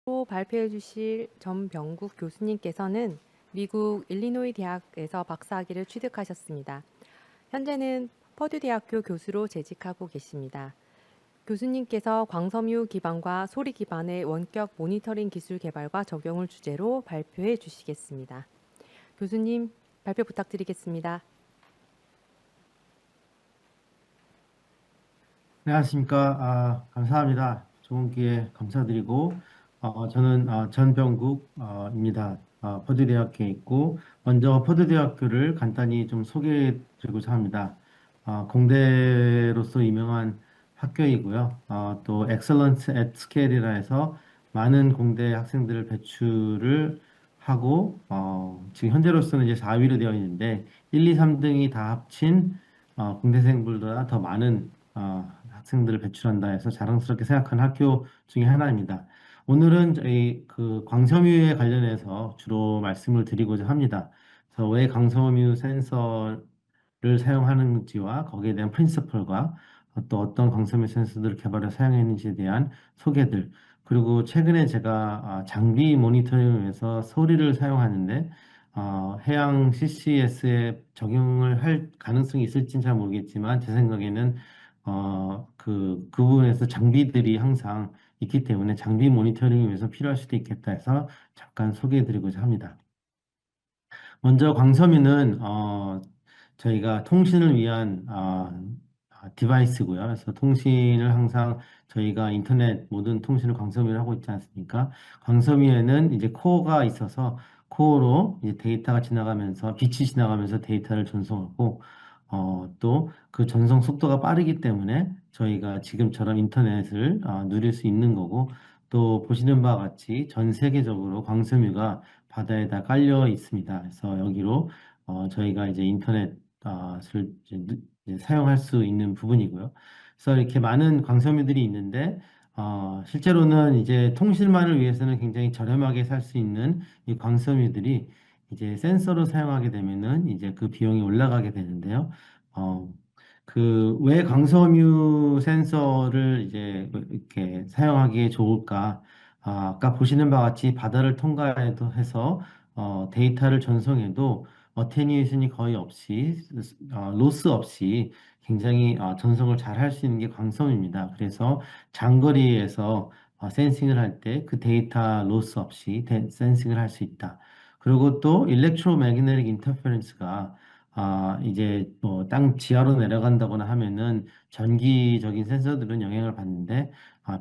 또 발표해 주실 전병국 교수님께서는 미국 일리노이 대학에서 박사학위를 취득하셨습니다. 현재는 퍼듀 대학교 교수로 재직하고 계십니다. 교수님께서 광섬유 기반과 소리 기반의 원격 모니터링 기술 개발과 적용을 주제로 발표해 주시겠습니다. 교수님, 발표 부탁드리겠습니다. 안녕하십니까. 감사합니다. 좋은 기회 감사드리고, 저는 전병국입니다. 퍼듀대학교에 있고, 먼저 퍼듀대학교를 간단히 좀 소개해 드리고자 합니다. 공대로서 유명한 학교이고요. 또 Excellence at Scale이라 해서 많은 공대 학생들을 배출을 하고, 지금 현재로서는 이제 4위로 되어 있는데, 1, 2, 3등이 다 합친 공대생들보다 더 많은 학생들을 배출한다 해서 자랑스럽게 생각하는 학교 중에 하나입니다. 오늘은 저희 그 광섬유에 관련해서 주로 말씀을 드리고자 합니다. 그래서 왜 광섬유 센서를 사용하는지와 거기에 대한 프린시플과 또 어떤 광섬유 센서들을 개발해 사용했는지에 대한 소개들, 그리고 최근에 제가 장비 모니터링을 위해서 소리를 사용하는데 해양 CCS에 적용을 할 가능성이 있을지는 잘 모르겠지만 제 생각에는 그 부분에서 장비들이 항상 있기 때문에 장비 모니터링을 위해서 필요할 수도 있겠다 해서 잠깐 소개해 드리고자 합니다. 먼저 광섬유는 저희가 통신을 위한 디바이스고요. 그래서 통신을 항상 저희가 인터넷 모든 통신을 광섬유를 하고 있지 않습니까? 광섬유에는 이제 코어가 있어서 코어로 이제 데이터가 지나가면서 빛이 지나가면서 데이터를 전송하고 또 그 전송 속도가 빠르기 때문에 저희가 지금처럼 인터넷을 누릴 수 있는 거고 또 보시는 바와 같이 전 세계적으로 광섬유가 바다에다 깔려 있습니다. 그래서 여기로 저희가 이제 인터넷을 이제 사용할 수 있는 부분이고요. 그래서 이렇게 많은 광섬유들이 있는데 실제로는 이제 통신만을 위해서는 굉장히 저렴하게 살 수 있는 이 광섬유들이 이제 센서로 사용하게 되면은 이제 그 비용이 올라가게 되는데요. 어, 그 왜 광섬유 센서를 이제 이렇게 사용하기에 좋을까? 아까 보시는 바와 같이 바다를 통과해도 해서 데이터를 전송해도 어테뉴에이션이 거의 없이 로스 없이 굉장히 전송을 잘 할 수 있는 게 광섬입니다. 그래서 장거리에서 센싱을 할 때 그 데이터 로스 없이 센싱을 할 수 있다. 그리고 또 일렉트로매그네틱 인터페런스가 이제 뭐 땅 지하로 내려간다거나 하면은 전기적인 센서들은 영향을 받는데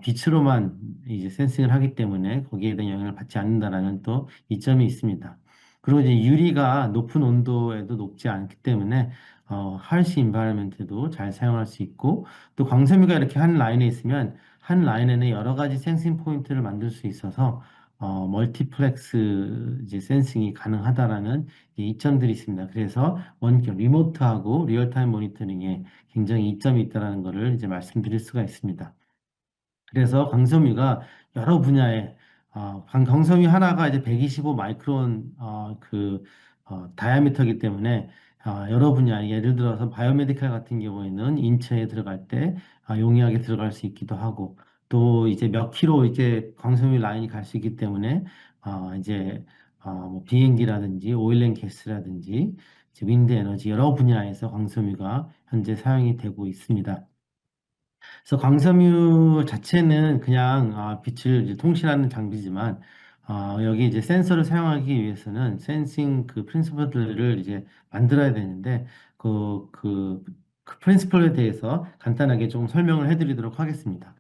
빛으로만 이제 센싱을 하기 때문에 거기에 대한 영향을 받지 않는다라는 또 이점이 있습니다. 그리고 이제 유리가 높은 온도에도 녹지 않기 때문에 harsh environment에도 잘 사용할 수 있고 또 광섬유가 이렇게 한 라인에 있으면 한 라인에는 여러 가지 센싱 포인트를 만들 수 있어서 멀티플렉스 이제 센싱이 가능하다라는 이점들이 있습니다. 그래서 원격 리모트하고 리얼타임 모니터링에 굉장히 이점이 있다라는 것을 이제 말씀드릴 수가 있습니다. 그래서 광섬유가 여러 분야에 광섬유 하나가 이제 125 마이크론 다이아미터이기 때문에 여러 분야 예를 들어서 바이오메디칼 같은 경우에는 인체에 들어갈 때 용이하게 들어갈 수 있기도 하고 또 이제 몇 킬로 이제 광섬유 라인이 갈 수 있기 때문에 이제 뭐 비행기라든지 오일앤가스라든지 이제 윈드 에너지 여러 분야에서 광섬유가 현재 사용이 되고 있습니다. 그래서 광섬유 자체는 그냥 빛을 이제 통신하는 장비지만 여기 이제 센서를 사용하기 위해서는 센싱 그 프린시플들을 이제 만들어야 되는데 그 프린시플에 대해서 간단하게 조금 설명을 해드리도록 하겠습니다.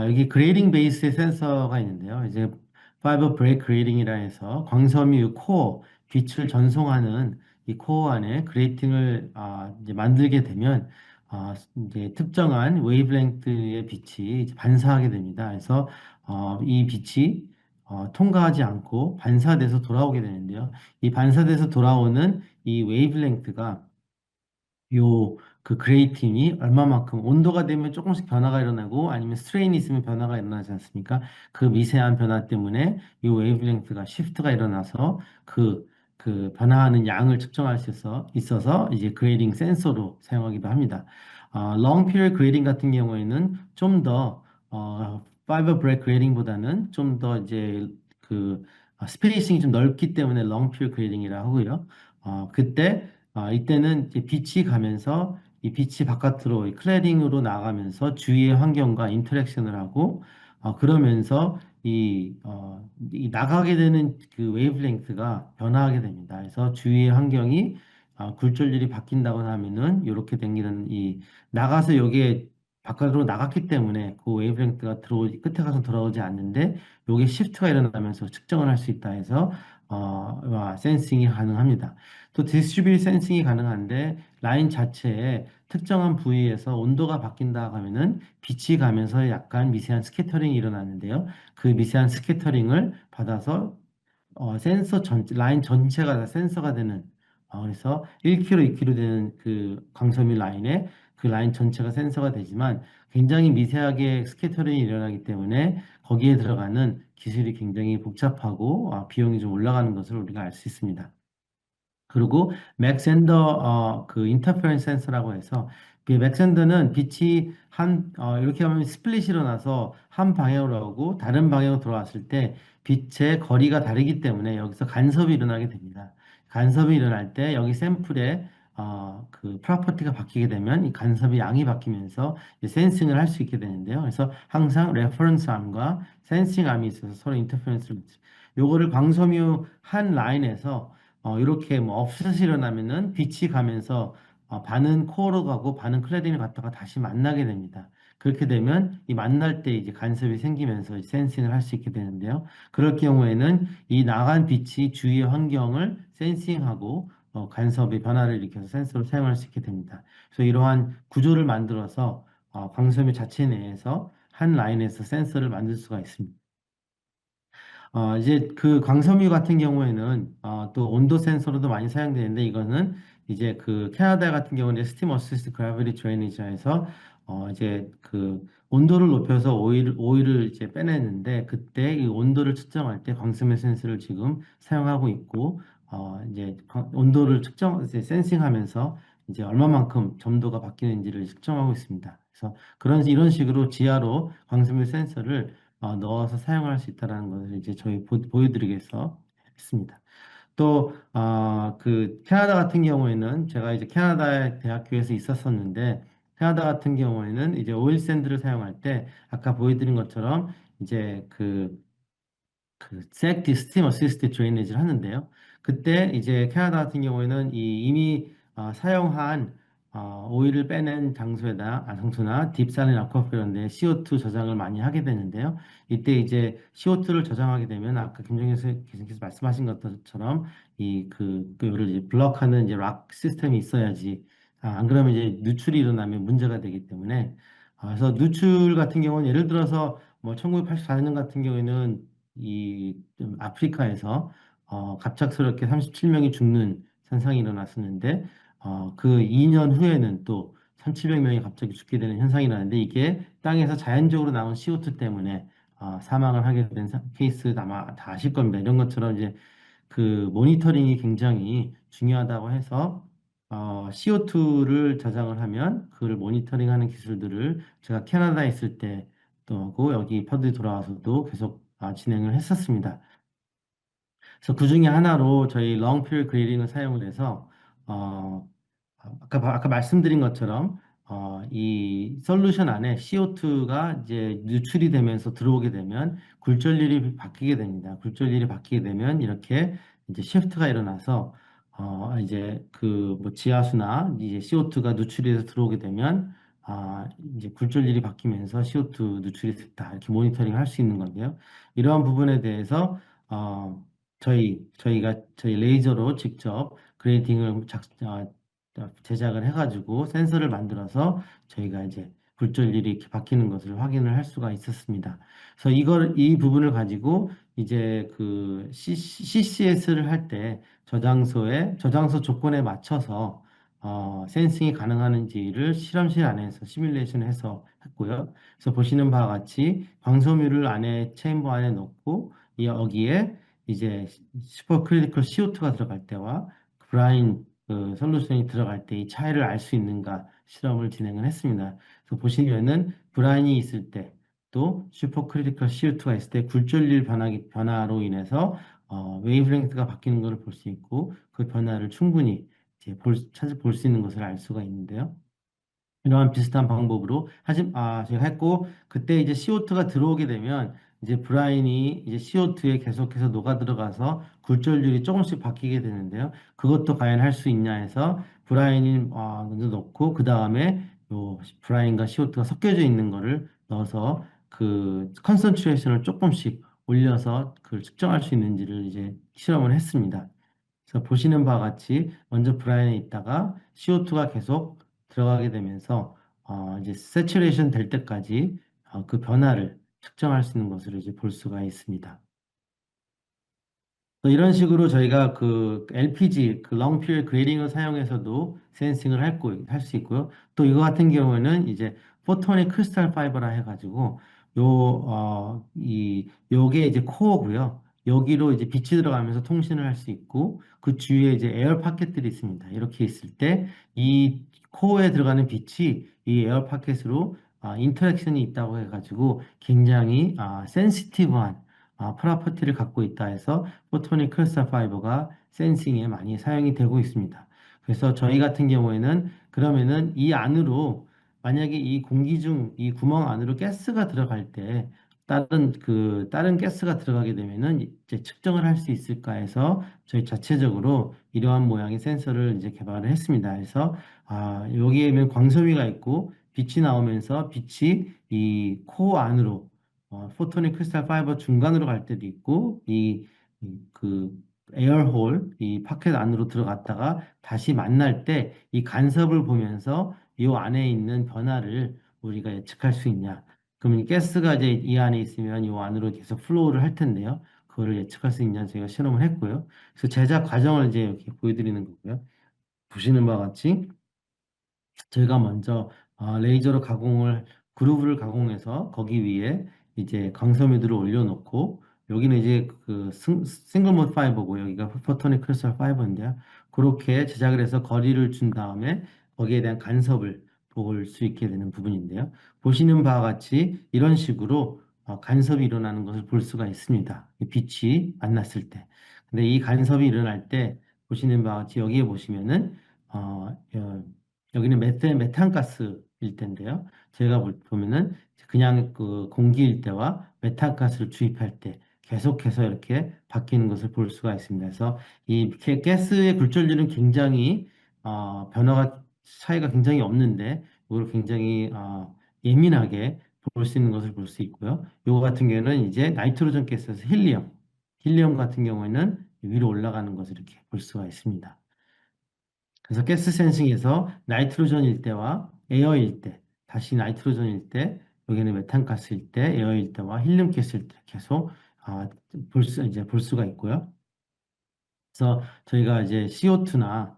여기 그레이딩 베이스의 센서가 있는데요. 이제 파이버 브레이크 그레이딩이라 해서 광섬유 코어 빛을 전송하는 이 코어 안에 그레이팅을 이제 만들게 되면 이제 특정한 웨이브랭크의 빛이 이제 반사하게 됩니다. 그래서 이 빛이 통과하지 않고 반사돼서 돌아오게 되는데요. 이 반사돼서 돌아오는 이 웨이브랭크가 요 그 그레이팅이 얼마만큼 온도가 되면 조금씩 변화가 일어나고 아니면 스트레인이 있으면 변화가 일어나지 않습니까? 그 미세한 변화 때문에 이 웨이브랭크가 시프트가 일어나서 그 변화하는 양을 측정할 수 있어서 이제 그레이딩 센서로 사용하기도 합니다. 롱 피리어드 그레이딩 같은 경우에는 좀 더 파이버 브레이크 그레이딩보다는 좀 더 이제 그 스페이싱이 좀 넓기 때문에 롱필 그레이딩이라 하고요. 이때는 이제 빛이 가면서 이 빛이 바깥으로 이 클래딩으로 나가면서 주위의 환경과 인터랙션을 하고 그러면서 이 나가게 되는 그 웨이브랭크가 변화하게 됩니다. 그래서 주위의 환경이 굴절률이 바뀐다거나 하면은 이렇게 생기는 이 나가서 여기에 바깥으로 나갔기 때문에 그 웨이브랭크가 끝에 가서 돌아오지 않는데 요게 시프트가 일어나면서 측정을 할 수 있다 해서 센싱이 가능합니다. 또 디스트리뷰트 센싱이 가능한데 라인 자체에 특정한 부위에서 온도가 바뀐다 하면은 빛이 가면서 약간 미세한 스캐터링이 일어나는데요. 그 미세한 스캐터링을 받아서 라인 전체가 다 센서가 되는, 그래서 1km, 2km 되는 그 광섬유 라인에 그 라인 전체가 센서가 되지만 굉장히 미세하게 스캐터링이 일어나기 때문에 거기에 들어가는 기술이 굉장히 복잡하고 비용이 좀 올라가는 것을 우리가 알 수 있습니다. 그리고 맥센더 그 인터페런스 센서라고 해서 그 맥센더는 빛이 이렇게 하면 스플릿이 일어나서 한 방향으로 오고 다른 방향으로 돌아왔을 때 빛의 거리가 다르기 때문에 여기서 간섭이 일어나게 됩니다. 간섭이 일어날 때 여기 샘플에 그 프로퍼티가 바뀌게 되면 이 간섭의 양이 바뀌면서 센싱을 할 수 있게 되는데요. 그래서 항상 레퍼런스 암과 센싱 암이 있어서 서로 인터페런스를 요거를 광섬유 한 라인에서 이렇게 뭐 업셋이 일어나면은 빛이 가면서 반은 코어로 가고 반은 클레딘을 갔다가 다시 만나게 됩니다. 그렇게 되면 이 만날 때 이제 간섭이 생기면서 이제 센싱을 할 수 있게 되는데요. 그럴 경우에는 이 나간 빛이 주위의 환경을 센싱하고 간섭의 변화를 일으켜서 센서로 사용할 수 있게 됩니다. 그래서 이러한 구조를 만들어서 광섬유 자체 내에서 한 라인에서 센서를 만들 수가 있습니다. 이제 그 광섬유 같은 경우에는 또 온도 센서로도 많이 사용되는데 이거는 이제 그 캐나다 같은 경우는 스팀 어시스트 그래비티 드레이니지에서 이제 그 온도를 높여서 오일을 이제 빼내는데 그때 이 온도를 측정할 때 광섬유 센서를 지금 사용하고 있고 이제 온도를 이제 센싱하면서 이제 얼마만큼 점도가 바뀌는지를 측정하고 있습니다. 그래서 이런 식으로 지하로 광섬유 센서를 넣어서 사용할 수 있다는 것을 이제 저희 보여드리기 위해서 했습니다. 또, 그, 캐나다 같은 경우에는 제가 이제 캐나다 대학교에서 있었었는데, 캐나다 같은 경우에는 이제 오일 샌드를 사용할 때, 아까 보여드린 것처럼 이제 그 SACD 스팀 어시스트 드레이니지를 하는데요. 그때 이제 캐나다 같은 경우에는 이미 사용한 오일을 빼낸 장소나 딥살인 아쿠아퍼 이런 데 CO2 저장을 많이 하게 되는데요. 이때 이제 CO2를 저장하게 되면 아까 김정희께서 말씀하신 것처럼 요를 이제 블럭하는 이제 락 시스템이 있어야지 안 그러면 이제 누출이 일어나면 문제가 되기 때문에 그래서 누출 같은 경우는 예를 들어서 뭐 1984년 같은 경우에는 좀 아프리카에서 갑작스럽게 37명이 죽는 현상이 일어났었는데 그 2년 후에는 또 1,700명이 갑자기 죽게 되는 현상이 일어났는데 이게 땅에서 자연적으로 나온 CO2 때문에 사망을 하게 된 케이스 아마 다 아실 겁니다. 이런 것처럼 이제 그 모니터링이 굉장히 중요하다고 해서 CO2를 저장을 하면 그걸 모니터링하는 기술들을 제가 캐나다에 있을 때 또 하고 여기 퍼드에 돌아와서도 계속 진행을 했었습니다. 그래서 그 중에 하나로 저희 롱필 그레이딩을 사용을 해서 어, 아까 말씀드린 것처럼 이 솔루션 안에 CO2가 이제 누출이 되면서 들어오게 되면 굴절률이 바뀌게 됩니다. 굴절률이 바뀌게 되면 이렇게 이제 시프트가 일어나서 이제 그 뭐 지하수나 이제 CO2가 누출이 돼서 들어오게 되면 이제 굴절률이 바뀌면서 CO2 누출이 됐다 이렇게 모니터링 할 수 있는 건데요. 이러한 부분에 대해서 저희 레이저로 직접 그레이팅을 제작을 해가지고 센서를 만들어서 저희가 이제 굴절률이 이렇게 바뀌는 것을 확인을 할 수가 있었습니다. 그래서 이 부분을 가지고 이제 그 CCS를 할 때 저장소 조건에 맞춰서 센싱이 가능한지를 실험실 안에서 시뮬레이션 해서 했고요. 그래서 보시는 바와 같이 광섬유를 체인버 안에 넣고 여기에 이제 슈퍼 크리티컬 CO2가 들어갈 때와 브라인 그 솔루션이 들어갈 때 이 차이를 알 수 있는가 실험을 진행을 했습니다. 그래서 보시면은 브라인이 있을 때 또 슈퍼크리티컬 CO2가 있을 때 굴절률 변화로 인해서 웨이브랭크가 바뀌는 것을 볼 수 있고 그 변화를 충분히 이제 볼 수 있는 것을 알 수가 있는데요. 이러한 비슷한 방법으로 제가 했고 그때 이제 CO2가 들어오게 되면 이제 브라인이 이제 CO2에 계속해서 녹아 들어가서 굴절률이 조금씩 바뀌게 되는데요. 그것도 과연 할 수 있냐 해서 브라인이 먼저 넣고 그 다음에 요 브라인과 CO2가 섞여져 있는 거를 넣어서 그 컨센트레이션을 조금씩 올려서 그걸 측정할 수 있는지를 이제 실험을 했습니다. 그래서 보시는 바와 같이 먼저 브라인에 있다가 CO2가 계속 들어가게 되면서 이제 세츄레이션 될 때까지 그 변화를 측정할 수 있는 것을 이제 볼 수가 있습니다. 또 이런 식으로 저희가 그 LPG, 그 Long Period Grading을 사용해서도 센싱을 할 수 있고요. 또 이거 같은 경우에는 이제 포토닉 크리스탈 파이버라 해가지고 요게 이제 코어고요. 여기로 이제 빛이 들어가면서 통신을 할 수 있고 그 주위에 이제 에어 파켓들이 있습니다. 이렇게 있을 때 이 코어에 들어가는 빛이 이 에어 파켓으로 인터랙션이 있다고 해가지고 굉장히 센시티브한 프로퍼티를 갖고 있다 해서 포토닉 크리스탈 파이버가 센싱에 많이 사용이 되고 있습니다. 그래서 저희 같은 경우에는 그러면은 이 안으로 만약에 이 공기 중 이 구멍 안으로 가스가 들어갈 때 다른 가스가 들어가게 되면은 이제 측정을 할 수 있을까 해서 저희 자체적으로 이러한 모양의 센서를 이제 개발을 했습니다. 그래서 여기에는 광섬유가 있고 빛이 나오면서 빛이 이 코어 안으로 포토닉 크리스탈 파이버 중간으로 갈 때도 있고 그 에어홀 이 파켓 안으로 들어갔다가 다시 만날 때 이 간섭을 보면서 이 안에 있는 변화를 우리가 예측할 수 있냐? 그러면 이 가스가 이제 이 안에 있으면 이 안으로 계속 플로우를 할 텐데요. 그거를 예측할 수 있냐 저희가 실험을 했고요. 그래서 제작 과정을 이제 이렇게 보여드리는 거고요. 보시는 바와 같이 저희가 먼저 레이저로 그루브를 가공해서 거기 위에 이제 광섬유들을 올려놓고 여기는 이제 그 싱글 모드 파이버고 여기가 포토닉 크리스탈 파이버인데요. 그렇게 제작을 해서 거리를 준 다음에 거기에 대한 간섭을 볼 수 있게 되는 부분인데요. 보시는 바와 같이 이런 식으로 간섭이 일어나는 것을 볼 수가 있습니다. 이 빛이 만났을 때. 근데 이 간섭이 일어날 때 보시는 바와 같이 여기에 보시면은 여기는 메탄가스일 텐데요. 저희가 보면은 그냥 그 공기일 때와 메탄가스를 주입할 때 계속해서 이렇게 바뀌는 것을 볼 수가 있습니다. 그래서 이 가스의 굴절률은 굉장히 변화가 차이가 굉장히 없는데 이걸 굉장히 예민하게 볼 수 있는 것을 볼 수 있고요. 요거 같은 경우는 이제 나이트로전 가스에서 힐리엄 같은 경우에는 위로 올라가는 것을 이렇게 볼 수가 있습니다. 그래서 가스 센싱에서 나이트로전일 때와 에어일 때, 다시 나이트로전일 때, 여기는 메탄가스일 때, 에어일 때와 힐륨 가스일 때 계속 이제 볼 수가 있고요. 그래서 저희가 이제 CO2나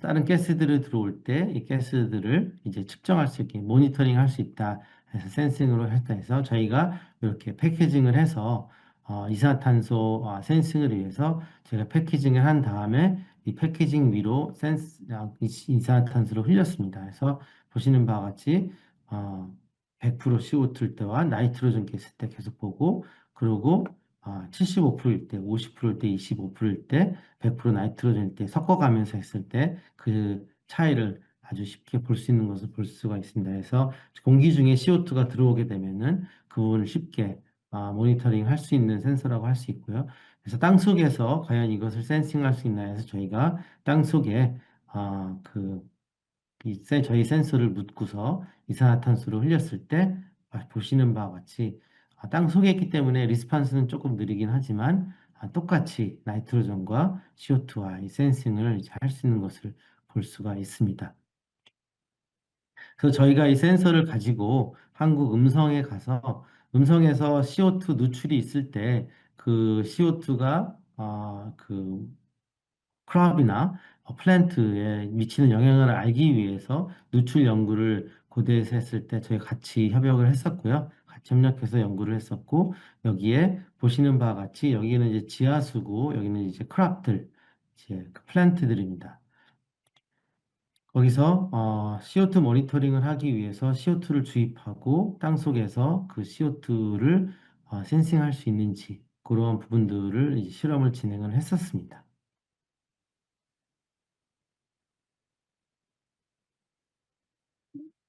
다른 가스들을 들어올 때 이 가스들을 이제 측정할 수 있게 모니터링 할 수 있다 해서 센싱으로 했다 해서 저희가 이렇게 패키징을 해서 이산화탄소 센싱을 위해서 제가 패키징을 한 다음에 이 패키징 위로 이산화탄소를 흘렸습니다. 그래서 보시는 바와 같이 100% CO2일 때와 나이트로전 가스일 때 계속 보고 그리고 75%일 때, 50%일 때, 25%일 때, 100% 나이트로전일 때 섞어가면서 했을 때 그 차이를 아주 쉽게 볼 수 있는 것을 볼 수가 있습니다. 그래서 공기 중에 CO2가 들어오게 되면은 그 부분을 쉽게 모니터링 할 수 있는 센서라고 할 수 있고요. 그래서 땅 속에서 과연 이것을 센싱할 수 있나 해서 저희가 땅 속에 그 저희 센서를 묻고서 이산화탄소를 흘렸을 때 보시는 바와 같이 땅 속에 있기 때문에 리스판스는 조금 느리긴 하지만 똑같이 나이트로전과 CO2와 이 센싱을 이제 할 수 있는 것을 볼 수가 있습니다. 그래서 저희가 이 센서를 가지고 한국 음성에 가서 음성에서 CO2 누출이 있을 때 그 CO2가 크롭이나 플랜트에 미치는 영향을 알기 위해서 누출 연구를 고대에서 했을 때 저희 같이 협력을 했었고요. 같이 협력해서 연구를 했었고 여기에 보시는 바와 같이 여기는 이제 지하수고 여기는 이제 크롭들 이제 그 플랜트들입니다. 거기서 CO2 모니터링을 하기 위해서 CO2를 주입하고 땅속에서 그 CO2를 센싱할 수 있는지 그런 부분들을 이제 실험을 진행을 했었습니다.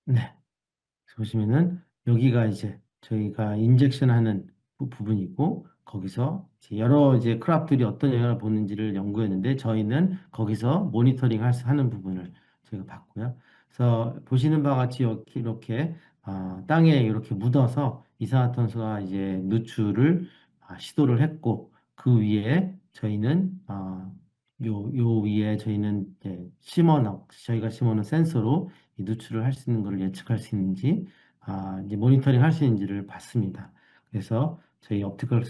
네. 보시면은 여기가 이제 저희가 인젝션하는 부분이고 거기서 이제 여러 이제 크랍들이 어떤 영향을 보는지를 연구했는데 저희는 거기서 모니터링 하는 부분을 저희가 봤고요. 그래서 보시는 바와 같이 이렇게 땅에 이렇게 묻어서 이산화탄소가 이제 누출을 시도를 했고 그 위에 저희는 요 위에 저희는 이제 저희가 심어놓은 센서로 이 누출을 할 수 있는 것을 예측할 수 있는지, 이제 모니터링 할 수 있는지를 봤습니다. 그래서 저희 옵티컬,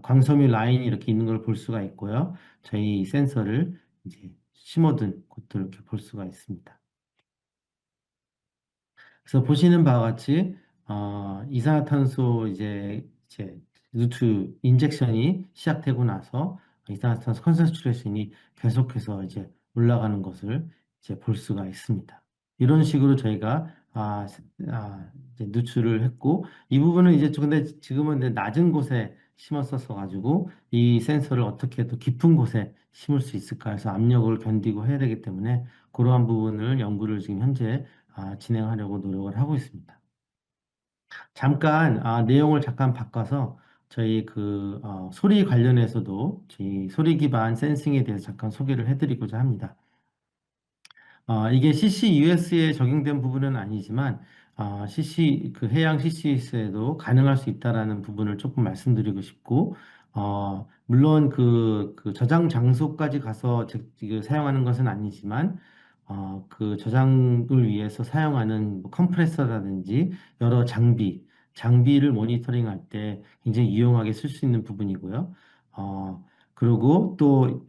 광섬유 라인이 이렇게 있는 걸 볼 수가 있고요. 저희 센서를 이제 심어둔 곳도 이렇게 볼 수가 있습니다. 그래서 보시는 바와 같이 이산화탄소 이제 누출 인젝션이 시작되고 나서 이산화탄소 컨센트레이션이 계속해서 이제 올라가는 것을 이제 볼 수가 있습니다. 이런 식으로 저희가 이제 누출을 했고 이 부분은 이제 근데 지금은 이제 낮은 곳에 심었었어 가지고 이 센서를 어떻게 더 깊은 곳에 심을 수 있을까 해서 압력을 견디고 해야 되기 때문에 그러한 부분을 연구를 지금 현재 진행하려고 노력을 하고 있습니다. 잠깐 내용을 잠깐 바꿔서 저희 소리 관련해서도 저희 소리 기반 센싱에 대해서 잠깐 소개를 해드리고자 합니다. 이게 CCUS에 적용된 부분은 아니지만 해양 CCUS에도 가능할 수 있다라는 부분을 조금 말씀드리고 싶고 물론 그 저장 장소까지 가서 사용하는 것은 아니지만 그 저장을 위해서 사용하는 뭐 컴프레서라든지 여러 장비를 모니터링할 때 굉장히 유용하게 쓸 수 있는 부분이고요. 그리고 또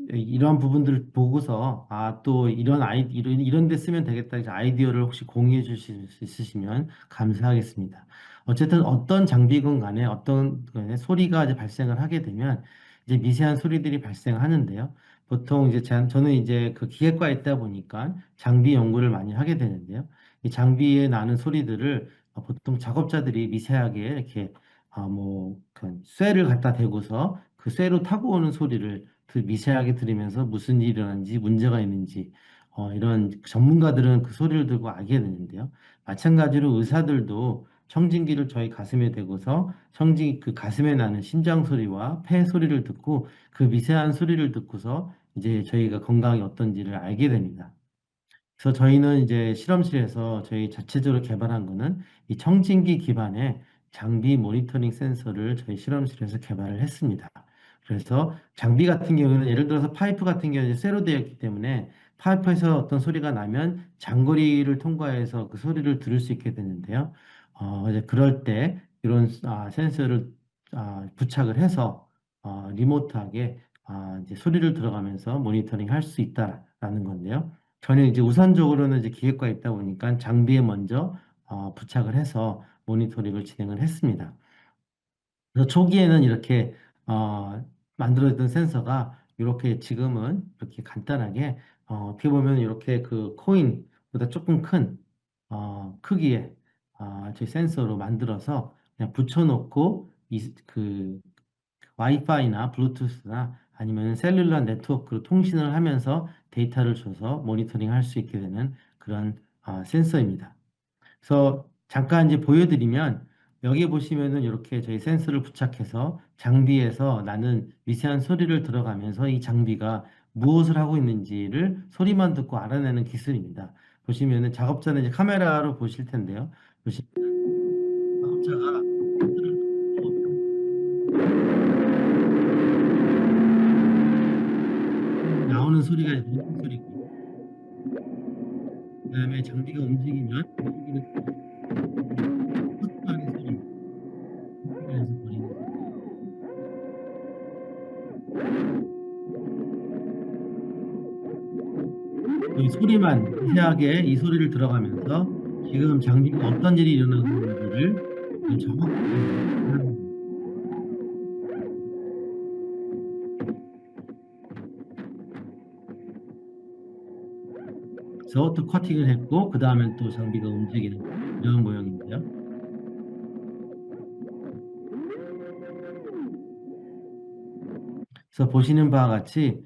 이런 부분들을 보고서 또 이런 데 쓰면 되겠다 이제 아이디어를 혹시 공유해 주실 수 있으시면 감사하겠습니다. 어쨌든 어떤 장비건 간에 어떤 간에 소리가 이제 발생을 하게 되면 이제 미세한 소리들이 발생하는데요. 보통 이제 저는 이제 그 기계과에 있다 보니까 장비 연구를 많이 하게 되는데요. 이 장비에 나는 소리들을 보통 작업자들이 미세하게 이렇게 그 쇠를 갖다 대고서 그 쇠로 타고 오는 소리를 미세하게 들으면서 무슨 일이 일어나는지 문제가 있는지 이런 전문가들은 그 소리를 듣고 알게 되는데요. 마찬가지로 의사들도 청진기를 저희 가슴에 대고서 그 가슴에 나는 심장 소리와 폐 소리를 듣고 그 미세한 소리를 듣고서 이제 저희가 건강이 어떤지를 알게 됩니다. 그래서 저희는 이제 실험실에서 저희 자체적으로 개발한 거는 이 청진기 기반의 장비 모니터링 센서를 저희 실험실에서 개발을 했습니다. 그래서 장비 같은 경우는 예를 들어서 파이프 같은 경우는 쇠로 되어 있기 때문에 파이프에서 어떤 소리가 나면 장거리를 통과해서 그 소리를 들을 수 있게 되는데요. 이제 그럴 때 이런 센서를 부착을 해서 리모트하게 이제 소리를 들어가면서 모니터링 할 수 있다라는 건데요. 저는 이제 우선적으로는 이제 기획과에 있다 보니까 장비에 먼저 부착을 해서 모니터링을 진행을 했습니다. 그래서 초기에는 이렇게 만들어졌던 센서가 이렇게 지금은 이렇게 간단하게 어떻게 보면 이렇게 그 코인보다 조금 큰 크기의 저희 센서로 만들어서 그냥 붙여놓고 그 와이파이나 블루투스나 아니면 셀룰러 네트워크로 통신을 하면서 데이터를 줘서 모니터링 할 수 있게 되는 그런 센서입니다. 그래서 잠깐 이제 보여드리면 여기 보시면은 이렇게 저희 센서를 부착해서 장비에서 나는 미세한 소리를 들어가면서 이 장비가 무엇을 하고 있는지를 소리만 듣고 알아내는 기술입니다. 보시면은 작업자는 이제 카메라로 보실 텐데요. 작업자가 나오는 소리가 이제 무슨 소리고 그다음에 장비가 움직이면 움직이는 헛하는 소리, 그래서 버리는 이 소리만 미세하게 이 소리를 들어가면서 지금 장비가 어떤 일이 일어나고 있는지를 정확하게 하는 또 커팅을 했고, 그 다음에 또 장비가 움직이는 이런 모양인데요. 그래서 보시는 바와 같이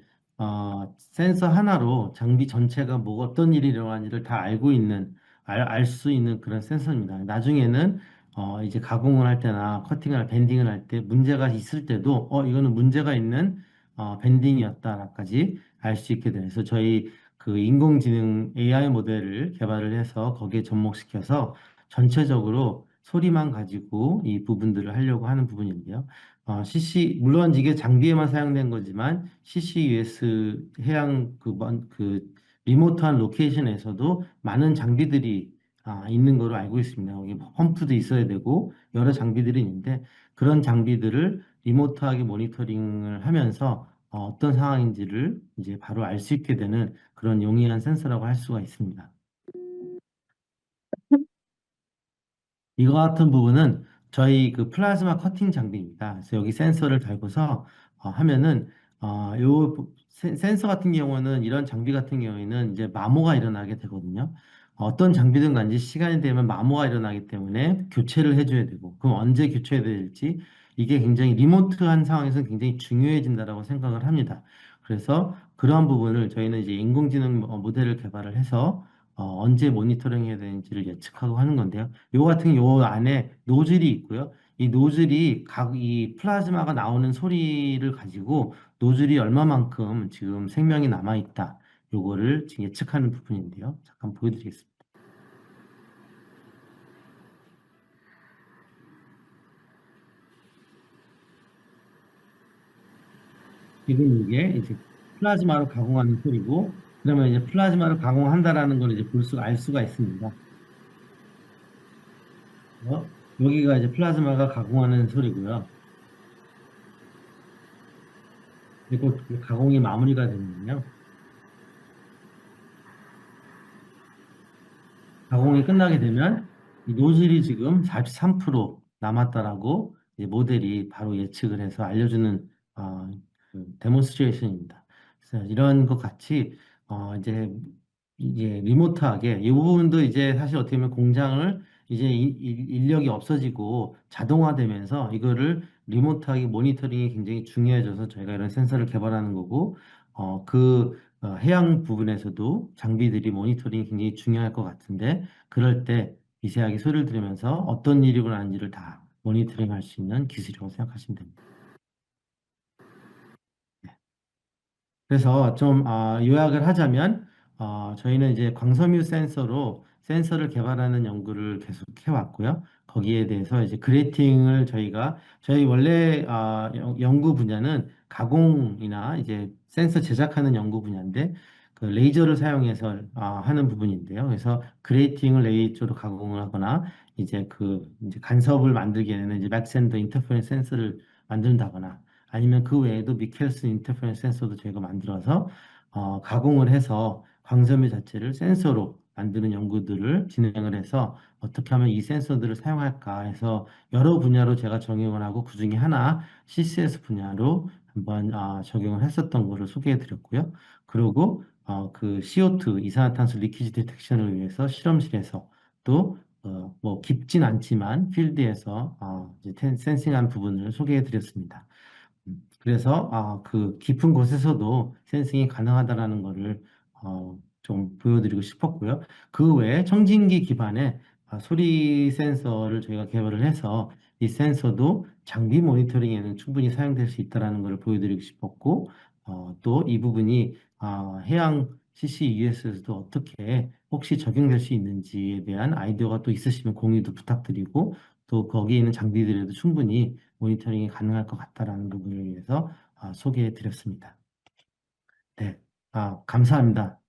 센서 하나로 장비 전체가 뭐 어떤 일이 일어나는지를 다 알고 있는 알 수 있는 그런 센서입니다. 나중에는 이제 가공을 할 때나 커팅을 밴딩을 할 때 문제가 있을 때도 이거는 문제가 있는 밴딩이었다라까지 알 수 있게 돼요. 그래서 저희 그 인공지능 AI 모델을 개발을 해서 거기에 접목시켜서 전체적으로 소리만 가지고 이 부분들을 하려고 하는 부분인데요. 물론 이게 장비에만 사용된 거지만 CCUS 해양 그 리모트한 로케이션에서도 많은 장비들이 있는 거로 알고 있습니다. 여기 펌프도 있어야 되고 여러 장비들이 있는데 그런 장비들을 리모트하게 모니터링을 하면서 어떤 상황인지를 이제 바로 알 수 있게 되는 그런 용이한 센서라고 할 수가 있습니다. 이거 같은 부분은 저희 그 플라즈마 커팅 장비입니다. 그래서 여기 센서를 달고서 하면은 센서 같은 경우는 이런 장비 같은 경우에는 이제 마모가 일어나게 되거든요. 어떤 장비든 간지 시간이 되면 마모가 일어나기 때문에 교체를 해줘야 되고 그럼 언제 교체해야 될지 이게 굉장히 리모트한 상황에서는 굉장히 중요해진다라고 생각을 합니다. 그래서 그러한 부분을 저희는 이제 인공지능 모델을 개발을 해서 언제 모니터링 해야 되는지를 예측하고 하는 건데요. 요 안에 노즐이 있고요. 이 노즐이 이 플라즈마가 나오는 소리를 가지고 노즐이 얼마만큼 지금 생명이 남아 있다. 요거를 지금 예측하는 부분인데요. 잠깐 보여드리겠습니다. 지금 이게 이제 플라즈마로 가공하는 소리고, 그러면 이제 플라즈마를 가공한다라는 걸 이제 알 수가 있습니다. 여기가 이제 플라즈마가 가공하는 소리고요. 그리고 그 가공이 마무리가 되면요. 가공이 끝나게 되면 이 노즐이 지금 43% 남았다라고 이제 모델이 바로 예측을 해서 알려주는 데몬스트레이션입니다. 그래서 이런 것 같이 이제 리모트하게 이 부분도 이제 사실 어떻게 보면 공장을 이제 인력이 없어지고 자동화되면서 이거를 리모트하게 모니터링이 굉장히 중요해져서 저희가 이런 센서를 개발하는 거고 해양 부분에서도 장비들이 모니터링이 굉장히 중요할 것 같은데 그럴 때 미세하게 소리를 들으면서 어떤 일이 일어나는지를 다 모니터링 할 수 있는 기술이라고 생각하시면 됩니다. 네. 그래서 좀 요약을 하자면 저희는 이제 광섬유 센서를 개발하는 연구를 계속 해왔고요. 거기에 대해서 이제 그레이팅을 저희 원래 연구 분야는 가공이나 이제 센서 제작하는 연구 분야인데 그 레이저를 사용해서 하는 부분인데요. 그래서 그레이팅을 레이저로 가공을 하거나 이제 간섭을 만들게 되는 이제 맥센더 인터페런스 센서를 만든다거나 아니면 그 외에도 미켈슨 인터페런스 센서도 저희가 만들어서 가공을 해서 광섬유 자체를 센서로 만드는 연구들을 진행을 해서 어떻게 하면 이 센서들을 사용할까 해서 여러 분야로 제가 적용을 하고 그중에 하나 CCS 분야로 한번 적용을 했었던 거를 소개해 드렸고요. 그리고 그 CO2 이산화탄소 리퀴지 디텍션을 위해서 실험실에서 또 뭐 깊진 않지만 필드에서 이제 센싱한 부분을 소개해 드렸습니다. 그래서 그 깊은 곳에서도 센싱이 가능하다라는 거를 좀 보여드리고 싶었고요. 그 외에 청진기 기반의 소리 센서를 저희가 개발을 해서 이 센서도 장비 모니터링에는 충분히 사용될 수 있다라는 것을 보여드리고 싶었고 또 이 부분이 해양 CCUS에서도 어떻게 혹시 적용될 수 있는지에 대한 아이디어가 또 있으시면 공유도 부탁드리고 또 거기에 있는 장비들에도 충분히 모니터링이 가능할 것 같다라는 부분을 위해서 소개해 드렸습니다. 네, 감사합니다.